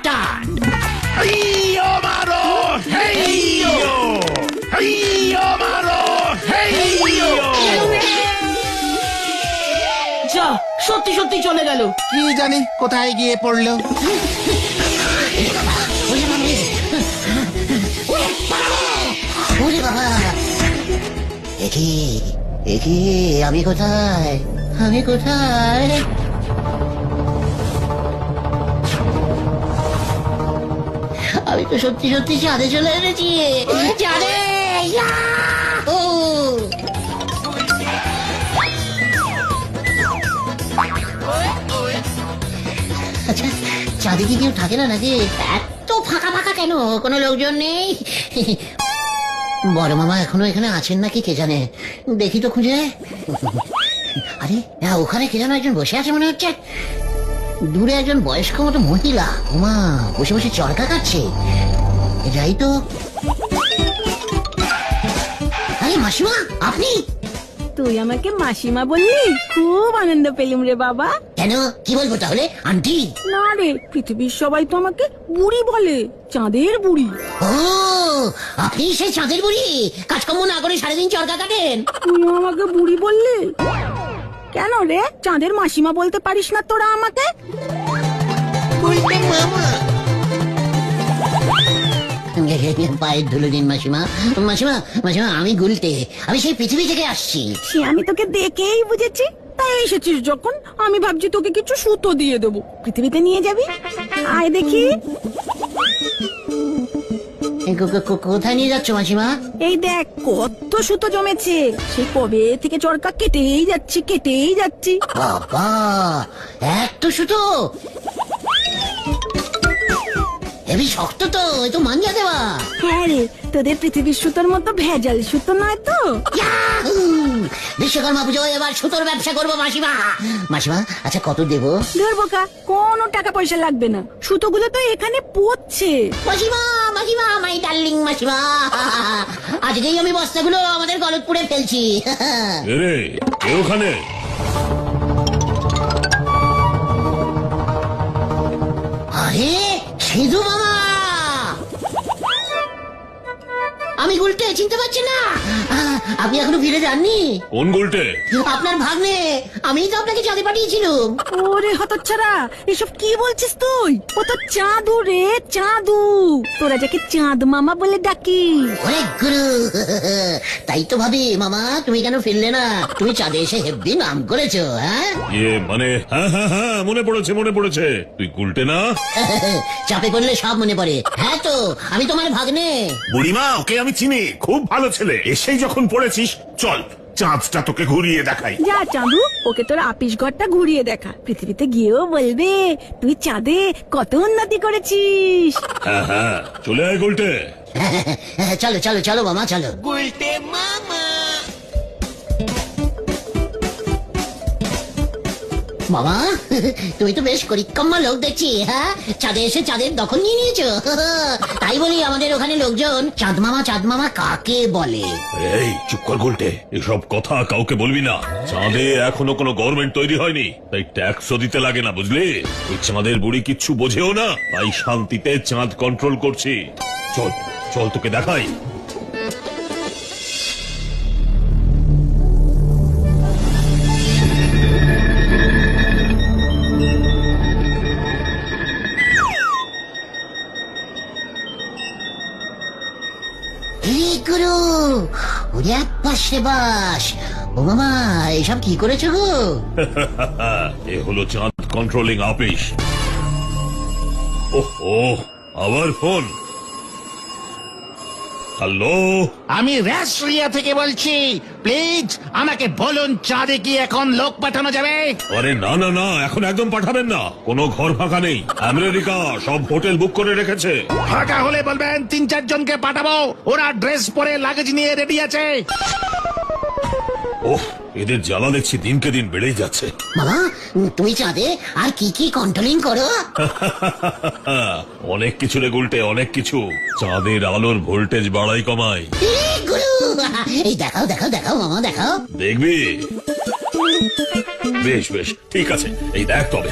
Start. হেইয়ো মারো, হেইয়ো, হেইয়ো মারো, হেইয়ো। যা, সত্যি সত্যি চলে গেল। কি জানি কোথায় গিয়ে পড়লো। ওরে বাবা, একি আমি কোথায়, আমি কোথায়? আমি তো সত্যি সত্যি চাঁদে চলে এনেছি। চাঁদে, ও আচ্ছা, চাঁদে কি কেউ থাকে না নাকি? এত ফাঁকা ফাঁকা কেন? কোনো লোকজন নেই? বড় মামা এখনো এখানে আছেন নাকি কে জানে, দেখি তো খুঁজে। আরে ওখানে কে যেন একজন বসে আছে মনে হচ্ছে, দূরে একজন বয়স্ক মতো মহিলা, ওমা বসে বসে চরকা কাটছে। যাই তো। আরে মাসিমা, আপনি? তুই আমাকে মাসিমা বললি, খুব আনন্দ পেলুম রে বাবা। কেন, কি বলবো তাহলে? আন্টি? না রে, পৃথিবীর সবাই তো আমাকে বুড়ি বলে, চাঁদের বুড়ি। ও, আপনি সেই চাঁদের বুড়ি, কাজকর্ম না করে সারাদিন চরকা কাটেন? তুই আমাকে বুড়ি বললি কেন রে? চাঁদের মাসিমা বলতে পারিস না তোরা আমাকে? পায়ের ধুলো দিন মাসিমা। মাসিমা, মাসিমা আমি গুলটে, আমি সেই পৃথিবী থেকে আসছি। সে আমি তোকে দেখেই বুঝেছি। তাই এসেছিস যখন, আমি ভাবছি তোকে কিছু সুতো দিয়ে দেবো, পৃথিবীতে নিয়ে যাবি। আয় দেখি। কোথায় নিয়ে যাচ্ছ মাসিমা? এই দেখ কত সুতো জমেছে, সে কবে থেকে চরকা কেটেই যাচ্ছি কেটেই যাচ্ছি। বাবা, এত সুতো, হেবি শক্ত তো, এ তো মাঞ্জা দেওয়া। হ্যাঁ রে, তোদের পৃথিবীর সুতোর মতো ভেজাল সুতো নয় তো। ইয়াহু! বিশ্বকর্মা পুজোয় এবার সুতোর ব্যবসা করবো মাসিমা। মাসিমা, আচ্ছা কত দেবো? ধর বোকা, কোনো টাকা পয়সা লাগবে না, সুতোগুলো তো এখানে পড়ছে। মাসিমা, মাসিমা, মাই ডার্লিং মাসিমা, আজকেই আমি বস্তাগুলো আমাদের গলতপুরে ফেলছি। রে কে ওখানে? আরে সিধু মামা, আমি গুলটে, চিনতে পারছি না? আপনি এখনো ফিরে যাননি? কোন গুলটে? আপনার ভাগ্নে, আমি তো আপনাকে চাঁদে পাঠিয়েছিলাম। ওরে হতচ্ছাড়া, এসব কি বলছিস তুই? ও তো চাঁদু রে, চাঁদু, তোরা যাকে চাঁদ মামা বলে ডাকি। ওরে গুরু, তাই তো ভাবি মামা তুমি কেন ফিরলে না? তুমি চাঁদে এসে হেব্বি নাম করেছো। হ্যাঁ মানে হ্যাঁ হ্যাঁ হ্যাঁ, মনে পড়েছে মনে পড়েছে, তুই গুলটে না? চাপে পড়লে সব মনে পড়ে। হ্যাঁ তো, আমি তোমার ভাগ্নে। বুড়িমা, ওকে আমি চিনি, খুব ভালো ছেলে। এসেই যখন পড়েছিস, চল চাঁদটা তোকে ঘুরিয়ে দেখাই। যা চাঁদু, ওকে তোর আপিস ঘরটা ঘুরিয়ে দেখা, পৃথিবীতে গিয়েও বলবে তুই চাঁদে কত উন্নতি করেছিস। হ্যাঁ হ্যাঁ, চলে আয় গুলটে। চলো চলো চলো মামা, চলো। মামা, তুমি তো বেশ করিক্কম্মা লোক দেখছি। হ্যাঁ, চাঁদে এসে চাঁদের দখল নিয়ে নিয়েছো। তাই বলি আমাদের ওখানে লোকজন চাঁদ মামা কাকে বলে? এই চুপ কর গুলটে, এসব কথা কাউকে বলবি না। চাঁদে এখনো কোনো গভর্নমেন্ট তৈরি হয়নি, তাই ট্যাক্সও দিতে লাগে না, বুঝলি? ওই চাঁদের বুড়ি কিচ্ছু বোঝেও না, তাই শান্তিতে চাঁদ কন্ট্রোল করছি। চল চল, তোকে দেখাই। গুরু, ওরে পাশে বাস। ও মামা, এইসব কি করেছো গো? এ হলো চাঁদ কন্ট্রোলিং অফিস। ওহো, আবার ফোন। হ্যালো, আমি রাশিয়া থেকে বলছি, প্লিজ আমাকে বলুন চাঁদে কি এখন লোক পাঠানো যাবে? আরে না না না, এখন একদম পাঠাবেন না, কোনো ঘর ফাঁকা নেই। আমেরিকা সব হোটেল বুক করে রেখেছে। ফাঁকা হলে বলবেন 3-4 জনকে পাঠাবো, ওরা ড্রেস পরে লাগেজ নিয়ে রেডি আছে। ওহ, এদের জ্বালা দেখছি দিনকে দিন বেড়েই যাচ্ছে। মামা, তুমি চাঁদে আর কি কি কন্ট্রোলিং করো? অনেক কিছু রে গুলটে, অনেক কিছু। চাঁদের আলোর ভোল্টেজ বাড়াই কমাই। গুরু, এই দেখাও দেখাও দেখাও মামা, দেখাও। দেখবি? বেশ বেশ, ঠিক আছে, এই দেখ তবে।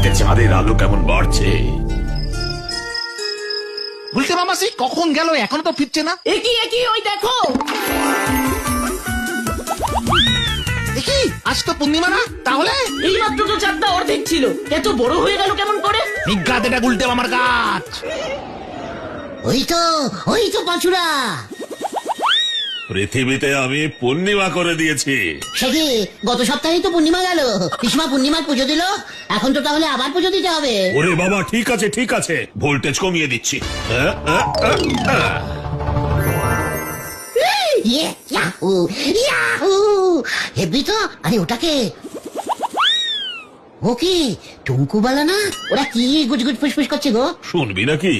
শান্তিতে চাঁদের আলো কেমন বাড়ছে। গুলটে মামা সেই কখন গেল এখনো তো ফিরছে না। একই ওই দেখো। দেখি আজ তো পূর্ণিমা না, তাহলে এই মাত্র তো চাঁদটা অর্ধেক ছিল, এত বড় হয়ে গেল কেমন করে? নিজ্ঞাত এটা গুলটে মামার গাছ। ওই তো পাঁচুরা। পৃথিবীতে আমি পূর্ণিমা করে দিয়েছি। সে কি গত সপ্তাহেই তো পূর্ণিমা গেল, পিসমা পূর্ণিমার পুজো দিল, এখন তো তাহলে আবার পুজো দিতে হবে। ওরে বাবা, ঠিক আছে, ভোল্টেজ কমিয়ে দিচ্ছি। ইয়াহু ইয়াহু হেবি তো। আরে ওটাকে, ও কি টুঙ্কুবালা না? ওরা কি গুজগুজ ফুসফুস করছে গো? শুনবি নাকি?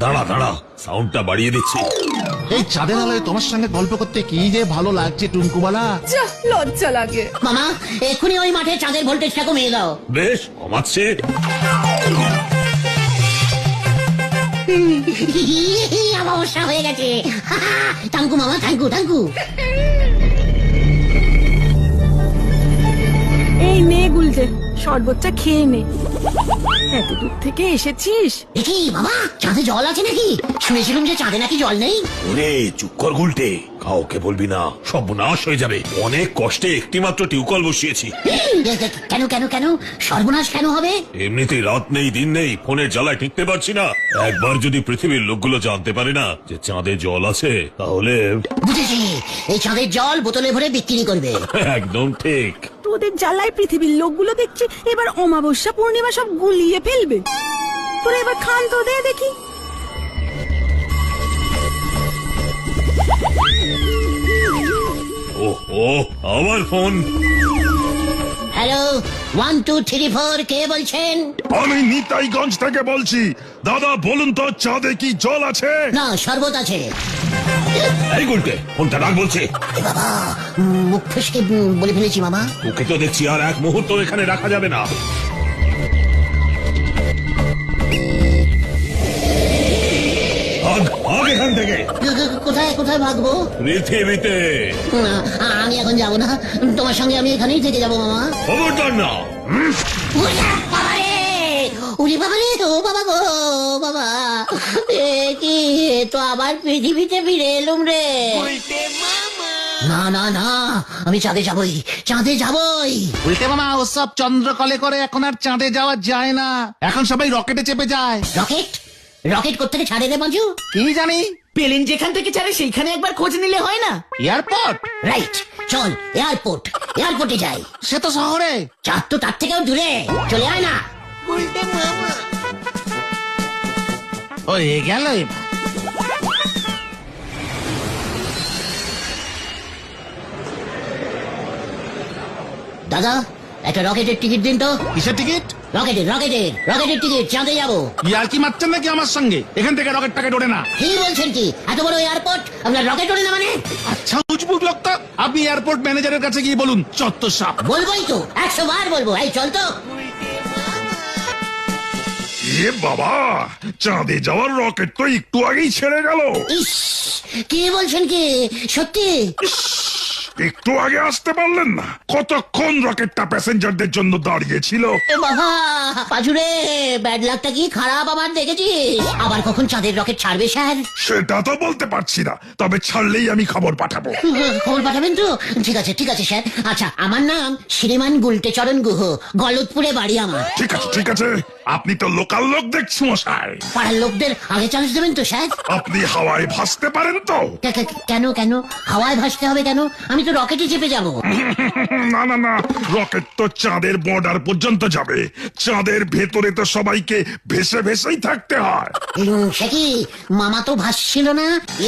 দাঁড়া, সাউন্ডটা বাড়িয়ে দিচ্ছি। এই চাঁদের আলোয় তোমার সঙ্গে গল্প করতে কি যে ভালো লাগছে টুনকুবালা। যা লজ্জা লাগে। মামা এক্ষুনি ওই মাঠে চাঁদের ভোল্টেজটা কমিয়ে দাও। বেশ, কমাচ্ছে। অমাবস্যা হয়ে গেছে। থ্যাংকু মামা, থ্যাংকু। এই নে গুলটে, শরবতটা খেয়ে নে। এত দূর থেকে এসেছিস। দেখি বাবা, চাঁদে জল আছে নাকি? শুনেছিলাম যে চাঁদে নাকি জল নেই। ওরে চুপ কর গুলটে, কাউকে বলবি না, সর্বনাশ হয়ে যাবে। অনেক কষ্টে একটি মাত্র টিউকল বসিয়েছি। কেন সর্বনাশ কেন হবে? এমনিতেই রাত নেই দিন নেই, ফোনের জ্বালায় টিকতে পারছি না। একবার যদি পৃথিবীর লোকগুলো জানতে পারে না যে চাঁদে জল আছে, তাহলে বুঝেছি, এই চাঁদের জল বোতলে ভরে বিক্রি করবে। একদম ঠিক। তোদের জ্বালায় পৃথিবীর লোকগুলো দেখছি এবার অমাবস্যা পূর্ণিমা সব গুলিয়ে ফেলবে। তোরা এবার খান তো দে দেখি। ওহো, আমার ফোন। হ্যালো, 1 2 3 4, কে বলছেন? আমি নিতাইগঞ্জ থেকে বলছি। দাদা বলুন তো, চাঁদে কি জল আছে? না, শরবত আছে। এই গুলটে, ফোনটা রাখ বলছে। এ বাবা, মুখ ফসকে বলে ফেলেছি মামা। তোকে তো দেখছি আর এক মুহূর্ত এখানে রাখা যাবে না। ভাগ এখান থেকে। কোথায় ভাগবো? পৃথিবীতে। না, আমি এখন যাব না, তোমার সঙ্গে আমি এখানেই থেকে যাবো মামা। খবরদার না। উরি বাবা রে, ও বাবা গো বাবা, এ কি তো আবার পৃথিবীতে ফিরে এলুম রে। না, আমি চাঁদে যাবই। গুলটে মামা ওসব চন্দ্রকলে করে এখন আর চাঁদে যাওয়া যায় না, এখন সবাই রকেটে চেপে যায়। রকেট কোত্থেকে ছাড়ে রে বাজু? কি জানি। প্লেন যেখান থেকে ছাড়ে সেইখানে একবার খোঁজ নিলে হয় না? এয়ারপোর্ট? রাইট, চল এয়ারপোর্টে যাই। সে তো শহরে। চাঁদ তো তার থেকেও দূরে, চলে আয় না। হয়ে গেল এবার। দাদা, একটা রকেটের টিকিট দিন তো। কিসের টিকিট? রকেটের টিকিট, চাঁদে যাবো। ইয়ার কি মারছেন নাকি আমার সঙ্গে? এখান থেকে রকেট টাকেট ওঠে না। কি বলছেন কি? এত বড় এয়ারপোর্ট, আপনার রকেট ওঠে না মানে? আচ্ছা উজবুক লোকটা, আপনি এয়ারপোর্ট ম্যানেজারের কাছে গিয়ে বলুন চত্বর সাপ। বলবোই তো, 100 বার বলবো। এই চল তো। এ বাবা, চাঁদে যাওয়ার রকেট তো একটু আগেই ছেড়ে গেল। ইস, কি বলছেন কি? সত্যি? একটু আগে আসতে পারলেন না? কতক্ষণ রকেটটা প্যাসেঞ্জারদের জন্য দাঁড়িয়েছিল। এ বাবা, পাজুরে, ব্যাড লাকটা কি খারাপ আমার দেখেছিস? আবার কখন চাঁদের রকেট ছাড়বে স্যার? সেটা তো বলতে পারছি না, তবে ছাড়লেই আমি খবর পাঠাবো। খবর পাঠাবেন তো? ঠিক আছে স্যার। আচ্ছা, আমার নাম শ্রীমান গুলটে চরণ গুহ, গলতপুরে বাড়ি আমার। ঠিক আছে, আপনি তো লোকাল লোক দেখছি মশাই। পাড়ার লোকদের আগে চান্স দেবেন তো স্যার? আপনি হাওয়ায় ভাসতে পারেন তো? কেন হাওয়ায় ভাসতে হবে কেন? আমি তো রকেটে চেপে যাবো। না, রকেট তো চাঁদের বর্ডার পর্যন্ত যাবে। চাঁদের ভেতরে তো সবাইকে ভেসেই থাকতে হয়। সে কি, মামা তো ভাসছিল না?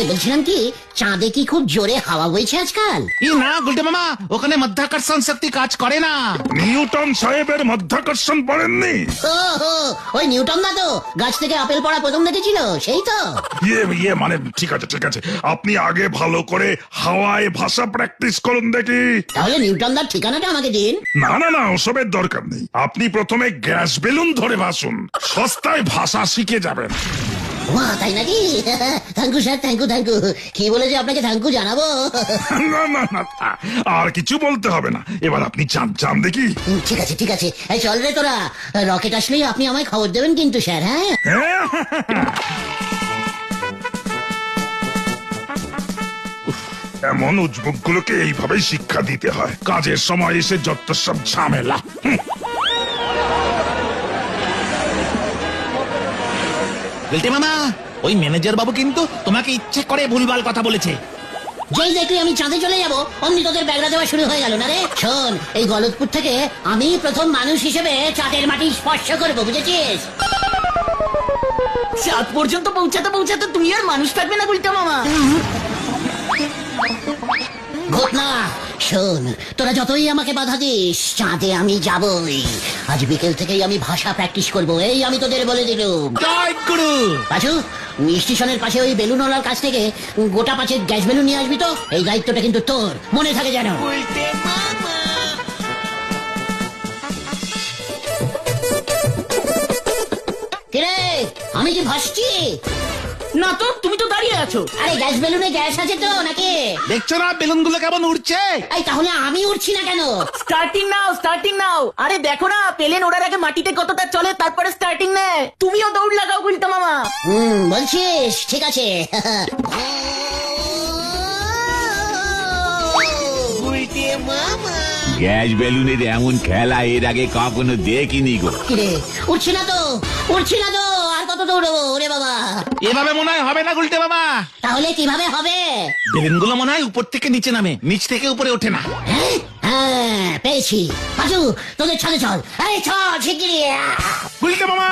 বলছিলাম কি, চাঁদে কি খুব জোরে হাওয়া বইছে আজকাল? না গুলটে মামা, ওখানে মাধ্যাকর্ষণ শক্তি কাজ করে না। নিউটন সাহেবের মাধ্যাকর্ষণ পড়েননি? ওই নিউটন দা তো গাছ থেকে আপেল পড়া প্রথম দেখেছিল, সেই তো। মানে ঠিক আছে, আপনি আগে ভালো করে হাওয়ায় ভাষা প্র্যাকটিস করুন দেখি। তাহলে নিউটন দার ঠিকানাটা আমাকে দিন। না, ওসবের দরকার নেই। আপনি প্রথমে গ্যাস বেলুন ধরে ভাসুন, সস্তায় ভাষা শিখে যাবেন। ওমা তাই নাকি? Thank you sir, thank you. কি বলেছে আপনাকে থ্যাংক ইউ জানাবো? না না না আর কিছু বলতে হবে না, এবার আপনি চাঁদ চান দেখি। ঠিক আছে এই চল রে তোরা, রকেট আসলেই আপনি আমায় খবর দেবেন কিন্তু স্যার। হ্যাঁ এমন উজবুক গুলোকে এইভাবেই শিক্ষা দিতে হয়, কাজের সময় এসে যত সব ঝামেলা। বলতে মামা, ওই ম্যানেজার বাবু কিন্তু তোমাকে ইচ্ছে করে ভুলভাল কথা বলেছে। যেই দেখলি আমি চাঁদে চলে যাবো অমনি তোদের ব্যাগরা দেওয়া শুরু হয়ে গেল না রে। শোন, এই গলতপুর থেকে আমি প্রথম মানুষ হিসেবে চাঁদের মাটি স্পর্শ করবো, বুঝেছিস? চাঁদ পর্যন্ত পৌঁছাতে তুই আর মানুষ থাকবে না গুলটা মামা। ঘটনা শোন, তোরা যতই আমাকে বাধা দিস, চাঁদে আমি যাবই। আজ বিকেল থেকেই আমি ভাষা প্র্যাকটিস করবো, এই আমি তোদের বলে দিলুম। জয় গুরু। পাচু, স্টেশনের পাশে ওই বেলুনওয়ালার কাছ থেকে গোটা 5 গ্যাস বেলুন নিয়ে আসবি তো। এই দায়িত্বটা কিন্তু তোর, মনে থাকে যেন। কিরে, আমি কি ভাসছি? না তো, তুমি তো দাঁড়িয়ে আছো। আরে গ্যাস বেলুনে গ্যাস আছে তো নাকি? দেখছো না বেলুন গুলো কেমন উঠছে? এই তাহলে আমি উঠছি না কেন? স্টার্টিং নাও। আরে দেখো না, প্লেন ওড়ার আগে মাটিতে কতটা চলে, তারপরে স্টার্টিং নেয়। তুমিও দৌড় লাগাও গুলটা মামা। বলছিস? ঠিক আছে। গ্যাস বেলুনের এমন খেলা এর আগে কখনো দেখিনি গো। কিরে, উঠছি না তো। আর কত দৌড়বো ওরে বাবা? এভাবে মনে হয় হবে না গুলটে মামা। তাহলে কিভাবে হবে? বেলুন গুলো মনে হয় উপর থেকে নিচে নামে, নিচ থেকে উপরে ওঠে না। হ্যাঁ পেয়েছি। পাচু, তোদের ছাদে চল। এই চল শিগগিরি। গুলটে মামা,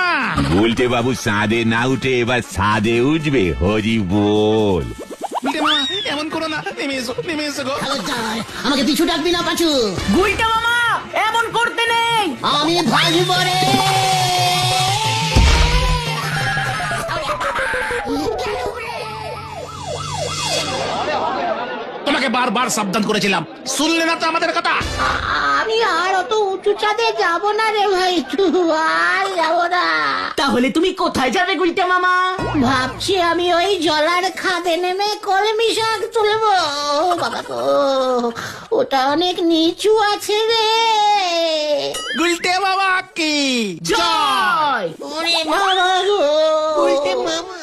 গুলটে বাবু চাঁদে না উঠে এবার ছাদে উঠবে, হরি বল। গুলটে মামা এমন করো না, নেমে এসো গো। খবরদার, আমাকে পিছু ডাকবি না পাচু। গুলটা মামা এমন করতে নেই। আমি ভাসবো রে। তোমাকে বারবার সাবধান করেছিলাম, শুনলে না তো আমাদের কথা। আমি আর অত উঁচু চাঁদে যাব না রে ভাই, আর যাব না। তাহলে তুমি কোথায় যাবে গুলটা মামা? ভাবছি আমি ওই জলার খাদে নেমে কলমি শাক তুলবো। বাবা গো, ওটা অনেক নিচু আছে রে। গুলটে মামা কি জয়। ওরে বাবা গো, উল্টে মামা।